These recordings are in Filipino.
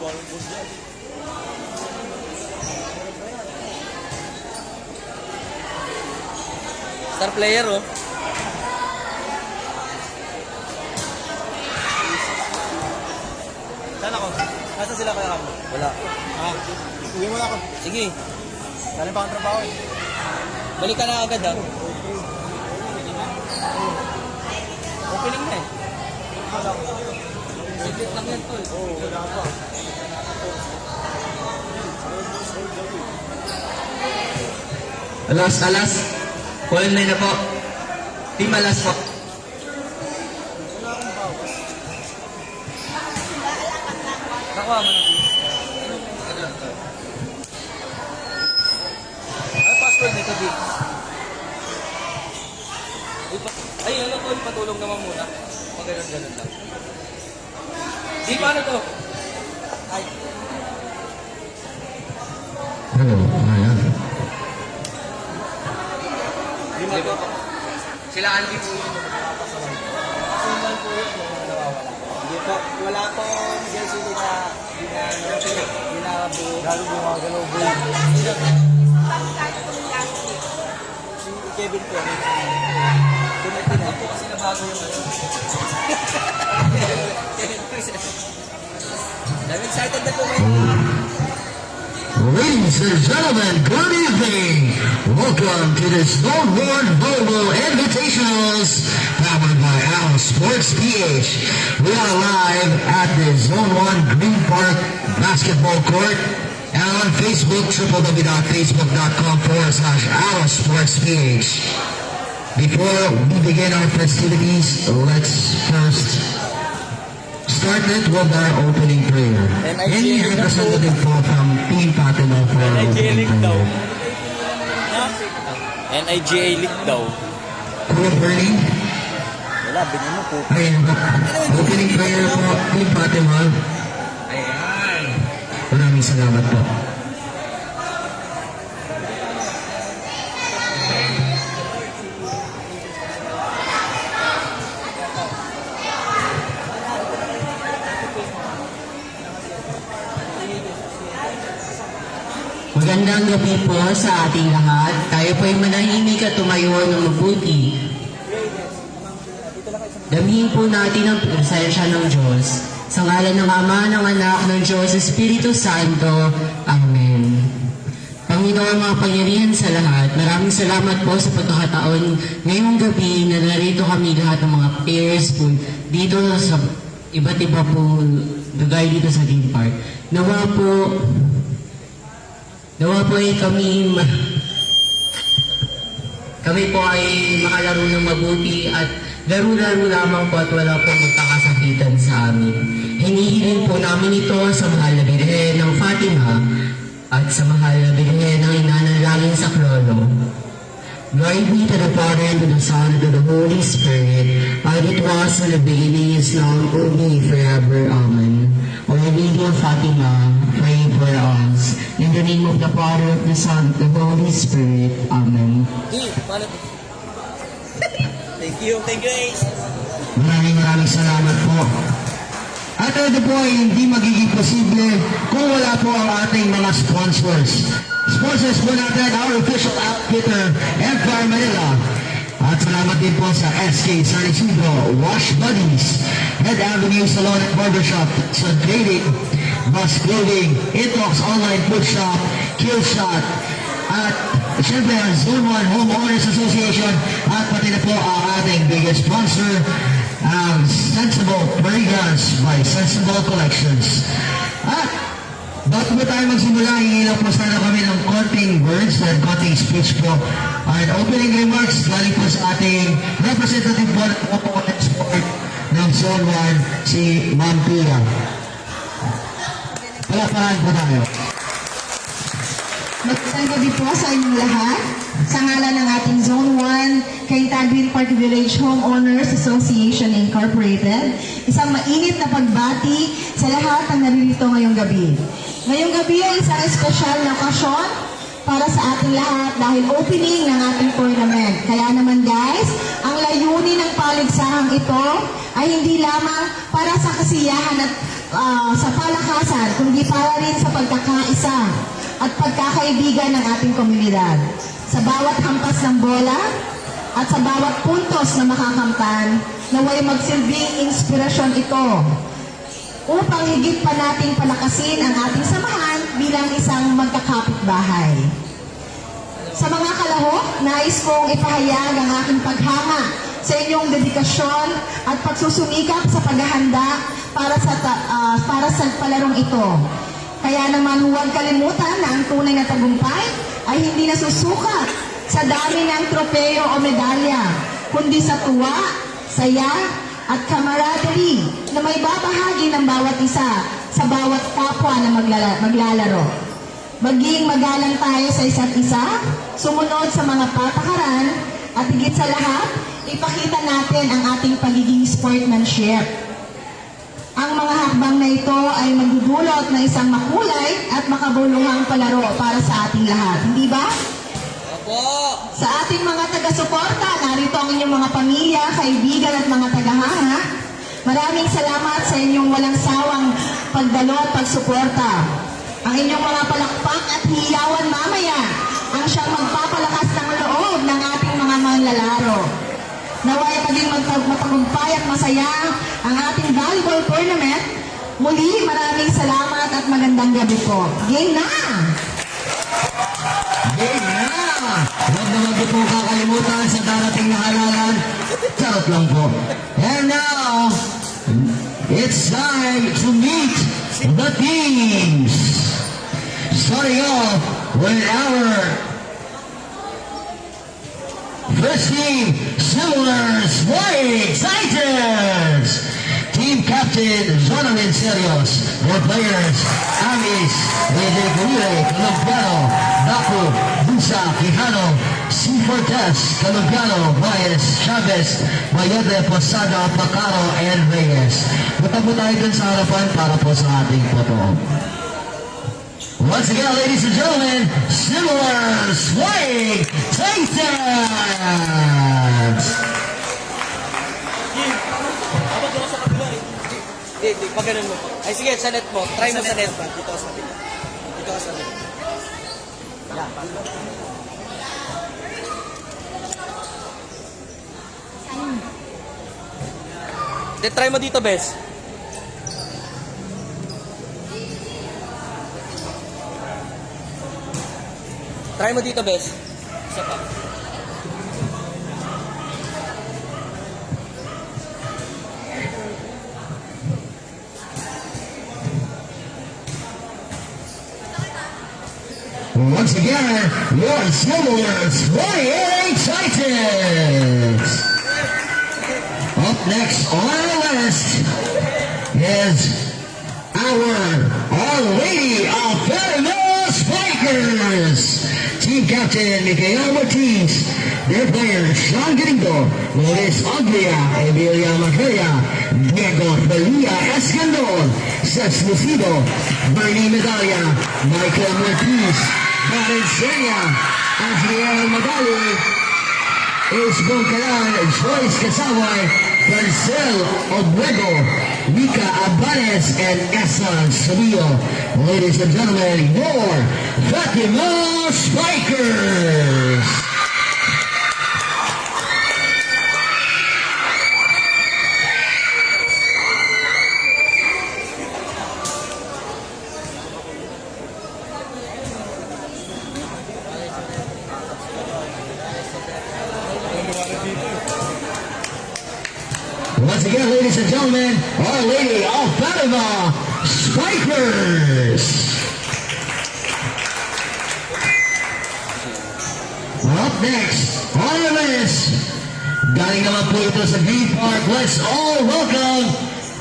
Star player, oh. Saan ako? Nasaan sila kaya kamo? Wala. Ah, uwi mo na ako. Sige. Galing pa akong trabaho eh. Balik ka na agad, ha? Opening na, eh. Sigit lang yan, tol. Oo, wala pa. Alas. Call na po. Team alas po. Nakuha mo na, Ano password nito, Vic? Ay, ano to? Patulong naman muna. Ganun lang. Di, paano to? Ay. Hello. Ayan. Di ba? Sila Andy po yun. Suman po yun. Hindi po, wala po jersey buo. Galo buo, galo buo. Si Kevin po. Tumitin po kasi nabago yung ano. I'm excited na po ngayon. Ladies and gentlemen, good evening. Welcome to the Zone 1 Volvo Invitationals, powered by Al Sports PH. We are live at the Zone 1 Green Park Basketball Court and on Facebook, www.facebook.com/Al Sports PH. Before we begin our festivities, let's first start it with our opening prayer. Any representative po from Team Fatima for our opening prayer? NIGA League daw. Kuya Bernie? Wala, bigyan mo po. Ayan po. Opening prayer po, Team Fatima. Ayan. Maraming salamat po. Magandang gabi po sa ating lahat. Tayo po ay manahimik at tumayo ng mabuti. Damhin po natin ang presensya ng Diyos. Sa ngalan ng Ama, ng Anak, ng Diyos, Espiritu Santo. Amen. Panginoon, mga pangyarihan sa lahat, maraming salamat po sa pagkakataon ngayong gabi na narito kami lahat ng mga peers po dito sa iba't iba po lugar dito sa Green Park. Nawa po ay kami po ay makalaro ng mabuti at laro-laro lamang po at wala po magkakasakitan sa amin. Hinihiling po namin ito sa mahal na Birhen ng Fatima at sa mahal na Birhen ng Inanalangin sa Krolo. Glory be to the Father, and to the Son, and to the Holy Spirit, as it was in the beginning, is now, and will be forever. Amen. O Lady of Fatima, pray for us. In the name of the Father, of the Son, and the Holy Spirit. Amen. Di, paano to? Thank you, Ace. Maraming salamat po. At ito po ay hindi magiging posible kung wala po ang ating mga sponsors. Sponsors po natin, our official outfitter, Empire Manila. At salamat din po sa SK San Isidro, Wash Buddies, Head Avenue Salon and Barbershop, sa Trading, Bus Clothing, Intox Online Food Shop, Killshot, at siyempre ang Zone 1 Homeowners Association, at pati na po ang ating biggest sponsor, ang Sensible Fragrance by Sensible Collections. At bago po tayo magsimula, hihilang po sana kami ng konting words and konting speech po. Ang opening remarks galing po sa ating representative po ng Motor Sport ng Zone 1, si Ma'am Pia. Palapahan po tayo. Magandang gabi po sa inyong lahat. Sa ngalan ng ating Zone 1, Cainta Green Park Village Homeowners Association Incorporated, isang mainit na pagbati sa lahat ng naririto ngayong gabi. Ngayong gabi ay isang espesyal na okasyon para sa ating lahat dahil opening ng ating tournament. Kaya naman guys, ang layunin ng paligsahang ito ay hindi lamang para sa kasiyahan at sa palakasan, kundi para rin sa pagkakaisa at pagkakaibigan ng ating komunidad. Sa bawat hampas ng bola at sa bawat puntos na makakamtan, naway magsilbing inspirasyon ito upang higit pa nating palakasin ang ating samahan bilang isang magkakapitbahay. Sa mga kalahok, nais kong ipahayag ang aking paghanga sa inyong dedikasyon at pagsusumikap sa paghahanda para sa palarong ito. Kaya naman huwag kalimutan na ang tunay na tagumpay ay hindi nasusukat sa dami ng tropeyo o medalya, kundi sa tuwa, saya, at camaraderie na may babahagi ng bawat isa sa bawat kapwa na maglalaro. Maging magalang tayo sa isa't isa, sumunod sa mga patakaran, at higit sa lahat, ipakita natin ang ating pagiging sportsmanship. Ang mga hakbang na ito ay magdudulot ng isang makulay at makabuluhang palaro para sa ating lahat. Hindi ba? Opo! Sa ating mga taga-suporta, narito ang inyong mga pamilya, kaibigan at mga tagahanga. Maraming salamat sa inyong walang sawang pagdalo at pagsuporta. Ang inyong mga palakpak at hiyawan mamaya ang siyang magpapalakas ng loob ng ating mga manlalaro. Naway maging matagumpay at masaya ang ating volleyball tournament. Muli, maraming salamat at magandang gabi po. Game na! Game na! Huwag naman po kakalimutan sa darating na halalan. Charot lang po. And now, it's time to meet the teams. Starting off with our first team, Silvers White Titans. Team Captain, Jonathan Serios. Their players, Amis, Medegule, Colombiano, Dapo, Busa, Quijano, C. Fortes, Colombiano, Baez, Chavez, Mayode, Posada, Pacaro, and Reyes. Punta po tayo dun sa harapan para po sa ating photo. Once again, ladies and gentlemen, Silvers White Titans! Hindi, pag ganun mo. Ay sige, sa net mo. Try mo sa net. Dito ka sa net. Dito ka sa net. Yan. Then try mo dito, Bes. Try mo dito, Bes. Isa pa. Once again, your Silvers White Titans! Up next on our list is our Our Lady of Fatima Spikers. Team Captain Micael Ortiz. Their players, Sean Gringo, Lourdes Aglia, Emilia Mageria, Diego Felia Escandon, Seth Lucido, Bernie Medalla, Michael Ortiz, Karen Senya, Adriel Magali, Ace Boncaran, Joyce Casaway, Marcel Obredo, Mika Abanez, and Esan Sabio. Ladies and gentlemen, your Fatima Spikers! Once again, ladies and gentlemen, Our Lady of Fatima Spikers. Up next, on our list, galing naman po ito sa Green Park. Let's all welcome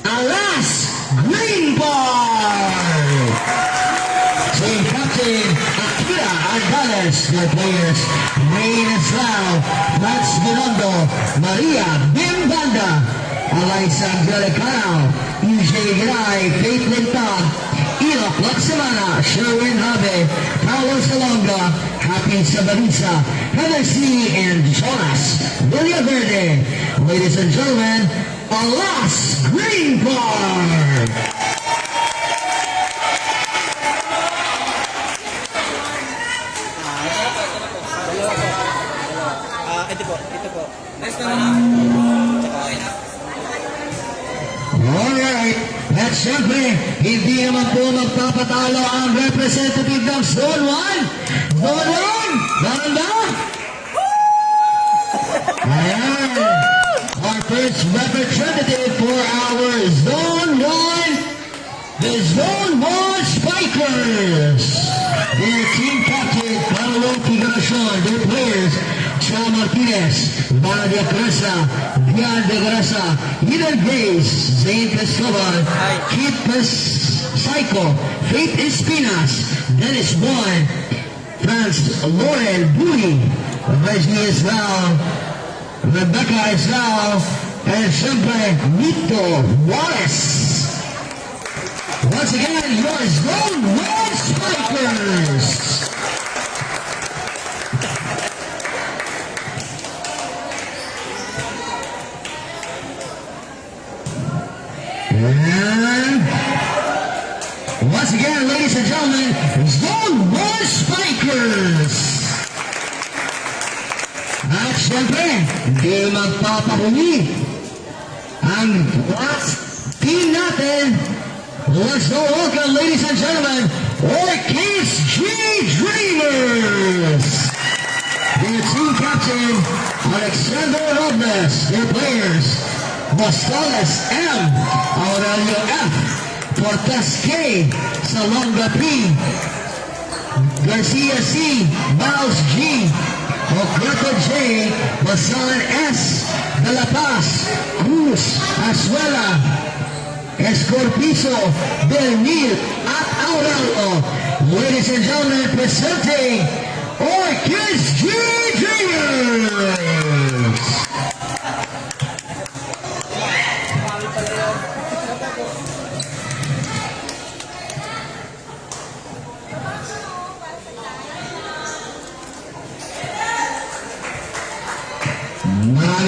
Alas Green Park. Team Captain Akira Andales, their players, Rain Eslao, Mats Minondo, Maria Bimbanda, Alexandra Lecano, EJ Giray, Faith Linton, Enoch Laksamana, Sherwin Habe, Carlos Salonga, Happy Sabarisa, Heather C. and Jonas Villaverde. Ladies and gentlemen, Alas Green Card. Ito po. Next naman na. Okay na. Alright, at syempre, hindi naman po magpapatalo ang representative ng Zone 1. Zone 1, ganun ba? Ayan, our first representative for our Zone 1, the Zone 1 Spikers. Their team captain, Carlo Figuracion, their players, Chua Martinez, Vara de Grasa, Dian de Grasa, Eden Grace, Zayn Pescobar, Kit Psycho, Faith Espinas, Dennis Boy, Franz Lauren Bui, Reggie Islau, Rebecca Islau, and syempre Nito Wallace. Once again, your Zone 1 Spikers. And once again, ladies and gentlemen, Zone 1 Spikers. At syempre, hindi magpapahuli ang last team natin. Let's go welcome, ladies and gentlemen, Orchids G Dreamers. Their team captain, Alexander Robles. Their players, Mostales M, Aurelio F, Cortez K, Salonga P, Garcia C, Miles G, Ocrito J, Basan S, De La Paz, Cruz, Azuela, Escorpizo, Del Nil, at Aurelio. Ladies and gentlemen, presenting Orchids G Dreamers.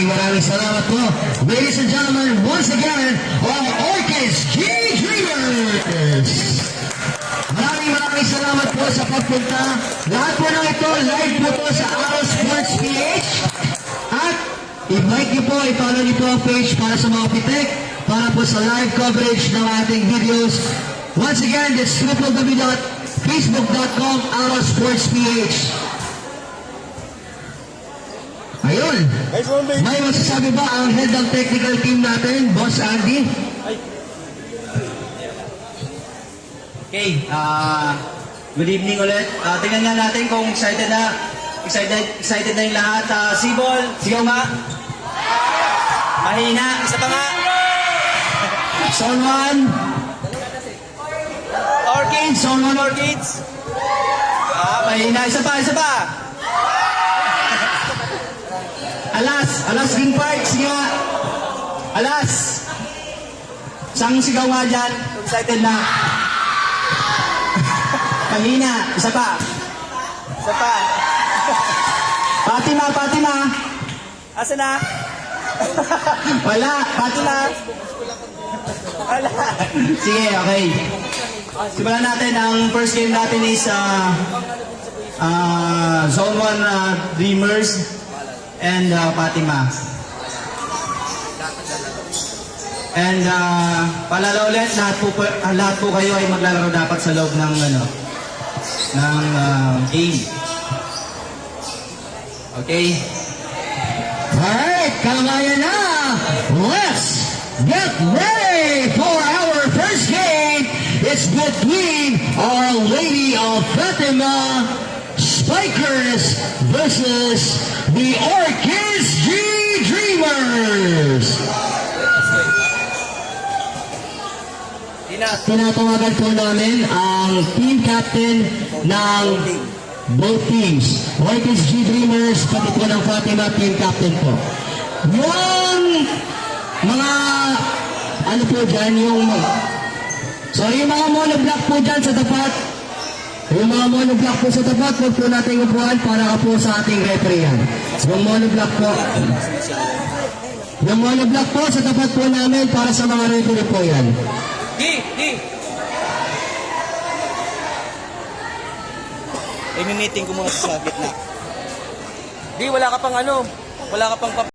Maraming salamat po. Ladies and gentlemen, once again, our Orchids G Dreamers. Maraming salamat po sa pagpunta. Lahat po ng ito, live po to sa Aros Sports PH. At i-like niyo po, i-follow niyo po ang page para sa mga pitik, para po sa live coverage ng ating videos. Once again, it's www.facebook.com Aros Sports PH. Ayun. May masasabi ba ang head ng technical team natin, Boss Andy? Okay, good evening ulit. Tingnan nga natin kung excited na yung lahat. Sibol, sigaw nga. Mahina, isa pa nga. Zone 1. Orchids, Zone 1 Orchids. Mahina, isa pa. Alas Green Park, sige nga. Alas. Isang sigaw nga dyan. Excited na. Mahina, isa pa. Fatima. Asa na? Wala, Fatima. Wala. Sige, okay. Simulan natin. Ang first game natin is Zone 1 Dreamers and Fatima. And paalala ulit, lahat po kayo ay maglalaro dapat sa loob ng game. Okay? Alright, kamayan na! Let's get ready for our first game! It's between Our Lady of Fatima Spikers versus the Orchids G Dreamers! Tinatawagan po namin ang team captain ng both teams. Orchids G Dreamers, pati po ng Fatima team captain po. Yung mga po dyan, yung mga monoblock po dyan sa tapat. Yung mga monoblock po sa tapat, huwag po natin upuan para ka po sa ating referee yan. Yung monoblock po. Yung monoblock po, sa tapat po namin para sa mga referee po yan. Di. I-meeting ko muna sa gitna. Di, wala ka pang ano. Wala ka pang